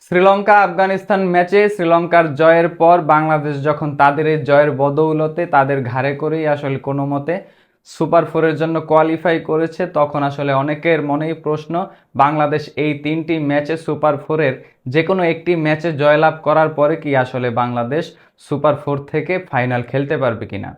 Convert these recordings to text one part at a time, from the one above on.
শ্রীলঙ্কা আফগানিস্তান ম্যাচে শ্রীলঙ্কার জয়ের পর বাংলাদেশ যখন তাদের এই জয়ের বদৌলতে তাদের ঘাড়ে করেই আসলে কোনো মতে সুপার ফোরের জন্য কোয়ালিফাই করেছে, তখন আসলে অনেকের মনেই প্রশ্ন, বাংলাদেশ এই তিনটি ম্যাচে সুপার ফোরের যে কোনো একটি ম্যাচে জয়লাভ করার পরে কি আসলে বাংলাদেশ সুপার ফোর থেকে ফাইনাল খেলতে পারবে কিনা।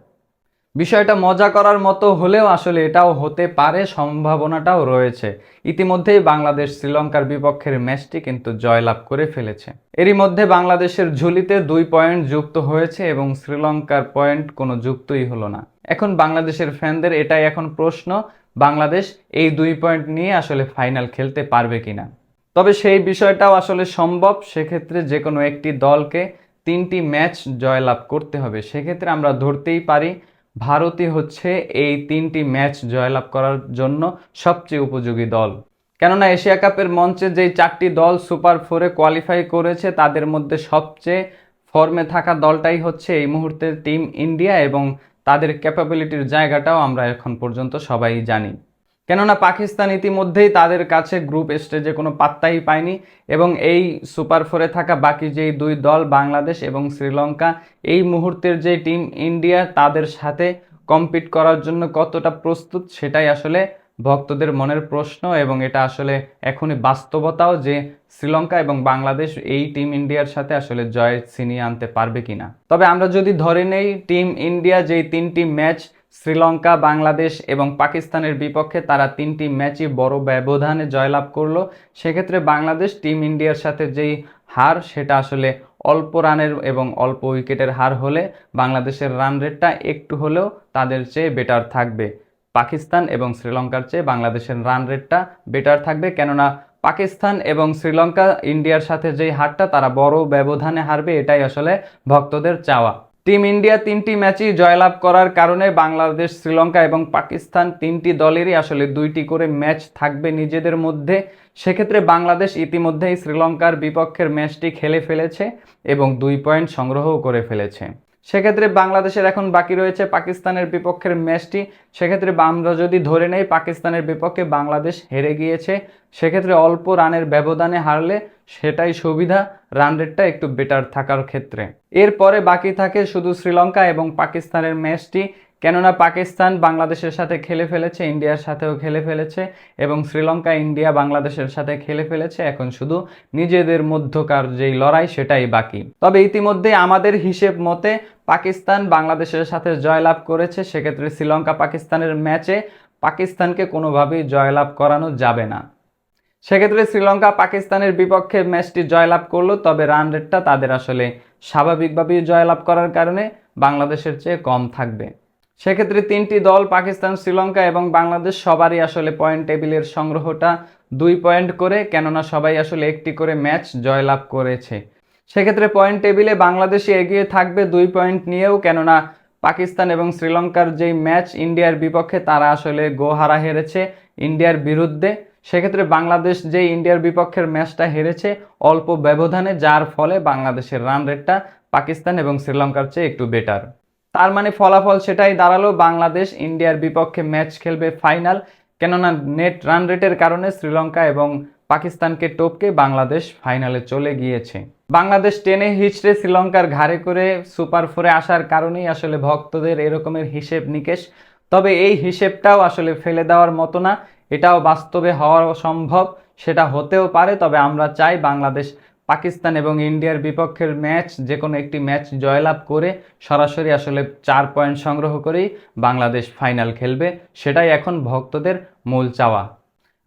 বিষয়টা মজা করার মতো হলেও আসলে এটাও হতে পারে, সম্ভাবনাটাও রয়েছে। ইতিমধ্যেই বাংলাদেশ শ্রীলঙ্কার বিপক্ষের ম্যাচটি কিন্তু জয়লাভ করে ফেলেছে। এরই মধ্যে বাংলাদেশের ঝুলিতে 2 পয়েন্ট যুক্ত হয়েছে এবং শ্রীলঙ্কার পয়েন্ট কোনো যুক্তই হলো না। এখন বাংলাদেশের ফ্যানদের এটাই এখন প্রশ্ন, বাংলাদেশ এই 2 পয়েন্ট নিয়ে আসলে ফাইনাল খেলতে পারবে কিনা। তবে সেই বিষয়টাও আসলে সম্ভব। সেক্ষেত্রে যে কোনো একটি দলকে 3টি ম্যাচ জয়লাভ করতে হবে। সেক্ষেত্রে আমরা ধরতেই পারি ভারতই হচ্ছে এই 3টি ম্যাচ জয়লাভ করার জন্য সবচেয়ে উপযোগী দল। কেননা এশিয়া কাপের মঞ্চে যেই 4টি দল সুপার ফোরে কোয়ালিফাই করেছে তাদের মধ্যে সবচেয়ে ফর্মে থাকা দলটাই হচ্ছে এই মুহূর্তে টিম ইন্ডিয়া, এবং তাদের ক্যাপাবিলিটির জায়গাটাও আমরা এখন পর্যন্ত সবাই জানি। কেননা পাকিস্তান ইতিমধ্যেই তাদের কাছে গ্রুপ স্টেজে কোনো পাত্তাই পায়নি, এবং এই সুপার ফোরে থাকা বাকি যেই 2 দল বাংলাদেশ এবং শ্রীলঙ্কা, এই মুহূর্তের যে টিম ইন্ডিয়া তাদের সাথে কম্পিট করার জন্য কতটা প্রস্তুত সেটাই আসলে ভক্তদের মনের প্রশ্ন, এবং এটা আসলে এখনই বাস্তবতাও যে শ্রীলঙ্কা এবং বাংলাদেশ এই টিম ইন্ডিয়ার সাথে আসলে জয় ছিনিয়ে আনতে পারবে কিনা। তবে আমরা যদি ধরে নেই টিম ইন্ডিয়া যেই 3টি ম্যাচ শ্রীলঙ্কা, বাংলাদেশ এবং পাকিস্তানের বিপক্ষে তারা 3টি ম্যাচই বড় ব্যবধানে জয়লাভ করলো, সেক্ষেত্রে বাংলাদেশ টিম ইন্ডিয়ার সাথে যেই হার সেটা আসলে অল্প রানের এবং অল্প উইকেটের হার হলে বাংলাদেশের রান রেটটা একটু হলেও তাদের চেয়ে বেটার থাকবে। পাকিস্তান এবং শ্রীলঙ্কার চেয়ে বাংলাদেশের রান রেটটা বেটার থাকবে, কেননা পাকিস্তান এবং শ্রীলঙ্কা ইন্ডিয়ার সাথে যেই হারটা তারা বড় ব্যবধানে হারবে, এটাই আসলে ভক্তদের চাওয়া। টিম ইন্ডিয়া 3টি ম্যাচই জয়লাভ করার কারণে বাংলাদেশ, শ্রীলঙ্কা এবং পাকিস্তান 3টি দলেরই আসলে 2টি করে ম্যাচ থাকবে নিজেদের মধ্যে। সেক্ষেত্রে বাংলাদেশ ইতিমধ্যেই শ্রীলঙ্কার বিপক্ষের ম্যাচটি খেলে ফেলেছে এবং 2 পয়েন্ট সংগ্রহ করে ফেলেছে। সেক্ষেত্রে বাংলাদেশের এখন বাকি রয়েছে পাকিস্তানের বিপক্ষের ম্যাচটি। সেক্ষেত্রে আমরা যদি ধরে নেই পাকিস্তানের বিপক্ষে বাংলাদেশ হেরে গিয়েছে, সেক্ষেত্রে অল্প রানের ব্যবধানে হারলে সেটাই সুবিধা, রান রেটটা একটু বেটার থাকার ক্ষেত্রে। এরপরে বাকি থাকে শুধু শ্রীলঙ্কা এবং পাকিস্তানের ম্যাচটি, কেননা পাকিস্তান বাংলাদেশের সাথে খেলে ফেলেছে, ইন্ডিয়ার সাথেও খেলে ফেলেছে, এবং শ্রীলঙ্কা ইন্ডিয়া বাংলাদেশের সাথে খেলে ফেলেছে। এখন শুধু নিজেদের মধ্যকার যেই লড়াই সেটাই বাকি। তবে ইতিমধ্যে আমাদের হিসেব মতে পাকিস্তান বাংলাদেশের সাথে জয়লাভ করেছে, সেক্ষেত্রে শ্রীলঙ্কা পাকিস্তানের ম্যাচে পাকিস্তানকে কোনোভাবেই জয়লাভ করানো যাবে না। সেক্ষেত্রে শ্রীলঙ্কা পাকিস্তানের বিপক্ষে ম্যাচটি জয়লাভ করলো, তবে রান রেটটা তাদের আসলে স্বাভাবিকভাবেই জয়লাভ করার কারণে বাংলাদেশের চেয়ে কম থাকবে। সেক্ষেত্রে 3টি দল পাকিস্তান, শ্রীলঙ্কা এবং বাংলাদেশ সবারই আসলে পয়েন্ট টেবিলের সংগ্রহটা 2 পয়েন্ট করে, কেননা সবাই আসলে একটি করে ম্যাচ জয়লাভ করেছে। সেক্ষেত্রে পয়েন্ট টেবিলে বাংলাদেশই এগিয়ে থাকবে 2 পয়েন্ট নিয়েও, কেননা পাকিস্তান এবং শ্রীলঙ্কার যেই ম্যাচ ইন্ডিয়ার বিপক্ষে তারা আসলে গোহারা হেরেছে ইন্ডিয়ার বিরুদ্ধে। সেক্ষেত্রে বাংলাদেশ যে ইন্ডিয়ার বিপক্ষের ম্যাচটা হেরেছে অল্প ব্যবধানে, যার ফলে বাংলাদেশের রান রেটটা পাকিস্তান এবং শ্রীলঙ্কার চেয়ে একটু বেটার। তার মানে ফলাফল সেটাই দাঁড়ালো, বাংলাদেশ ইন্ডিয়ার বিপক্ষে ম্যাচ খেলবে ফাইনাল, কেননা নেট রান রেটের কারণে শ্রীলঙ্কা এবং পাকিস্তানকে টপকে বাংলাদেশ ফাইনালে চলে গিয়েছে। বাংলাদেশ টেনে হিচড়ে শ্রীলঙ্কার ঘাড়ে করে সুপার ফোরে আসার কারণেই আসলে ভক্তদের এরকমের হিসেব নিকেশ। তবে এই হিসেবটাও আসলে ফেলে দেওয়ার মতো না, এটাও বাস্তবে হওয়া সম্ভব, সেটা হতেও পারে। তবে আমরা চাই বাংলাদেশ পাকিস্তান এবং ইন্ডিয়ার বিপক্ষের ম্যাচ যে কোনো একটি ম্যাচ জয়লাভ করে সরাসরি আসলে 4 পয়েন্ট সংগ্রহ করেই বাংলাদেশ ফাইনাল খেলবে, সেটাই এখন ভক্তদের মূল চাওয়া।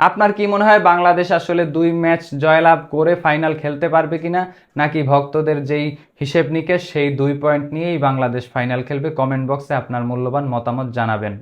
আপনার কি মনে হয় বাংলাদেশ আসলে 2 ম্যাচ জয়লাভ করে ফাইনাল খেলতে পারবে কিনা, নাকি ভক্তদের যেই হিসেব নিকেশ সেই 2 পয়েন্ট নিয়েই বাংলাদেশ ফাইনাল খেলবে? কমেন্ট বক্সে আপনার মূল্যবান মতামত জানাবেন।